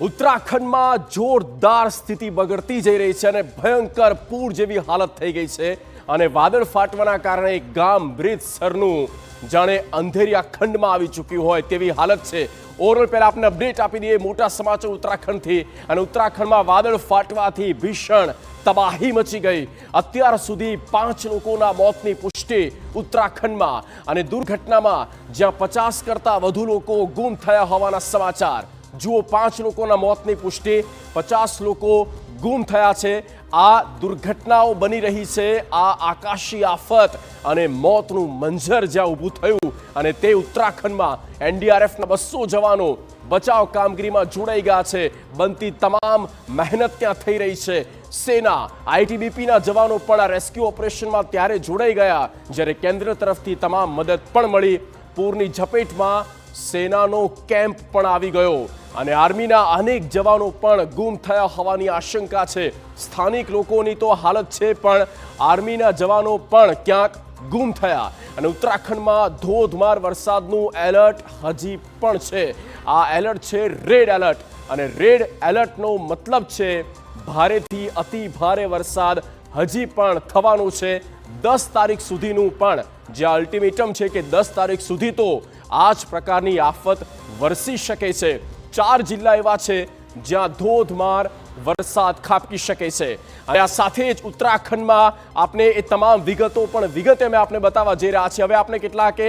ઉત્તરાખંડમાં જોરદાર સ્થિતિ બગડતી જઈ રહી છે અને ભયંકર પૂર જેવી હાલત થઈ ગઈ છે અને વાદળ ફાટવાના કારણે ગામ બ્રિજસરનું જાણે અંધેરિયા ખંડમાં આવી ચૂક્યું હોય તેવી હાલત છે। ઓવરઓલ પહેલા આપને અપડેટ આપી દઈએ મોટા સમાચાર ઉત્તરાખંડથી અને ઉત્તરાખંડમાં વાદળ ફાટવાથી ભીષણ તબાહી મચી ગઈ। અત્યાર સુધી 5 લોકોના મોતની પુષ્ટિ ઉત્તરાખંડમાં અને દુર્ઘટનામાં જ્યાં 50 કરતા વધુ લોકો ગુમ થયા હોવાના સમાચાર। જુઓ 5 લોકોના મોતની પુષ્ટિ, 50 લોકો ગુમ થયા છે। આ દુર્ઘટનાઓ બની રહી છે, આ આકાશી આફત અને મોતનું મંજર જ્યાં ઊભું થયું અને તે ઉત્તરાખંડમાં એનડીઆરએફના 200 જવાનો બચાવ કામગીરીમાં જોડાઈ ગયા છે। બનતી તમામ મહેનત ત્યાં થઈ રહી છે। સેના આઈટીબીપીના જવાનો પણ આ રેસ્ક્યુ ઓપરેશનમાં ત્યારે જોડાઈ ગયા જ્યારે કેન્દ્ર તરફથી તમામ મદદ પણ મળી। પૂરની ઝપેટમાં સેનાનો કેમ્પ પણ આવી ગયો અને આર્મીના અનેક જવાનો પણ ગુમ થયા હોવાની આશંકા છે। સ્થાનિક લોકોની તો હાલત છે, પણ આર્મીના જવાનો પણ ક્યાંક ગુમ થયા અને ઉત્તરાખંડમાં ધોધમાર વરસાદનું એલર્ટ હજી પણ છે। આ એલર્ટ છે રેડ એલર્ટ અને રેડ એલર્ટનો મતલબ છે ભારેથી અતિ ભારે વરસાદ હજી પણ થવાનો છે। 10 તારીખ સુધીનું પણ જ્યાં અલ્ટિમેટમ છે કે 10 તારીખ સુધી તો આ જ પ્રકારની આફત વરસી શકે છે। 4 જિલ્લા એવા છે જ્યાં ધોધમાર વરસાદ ખાબકી શકે છે અને આ સાથે જ ઉત્તરાખંડમાં આપણે એ તમામ વિગતો પણ વિગતે અમે આપને બતાવવા જઈ રહ્યા છીએ। હવે આપણે કેટલાક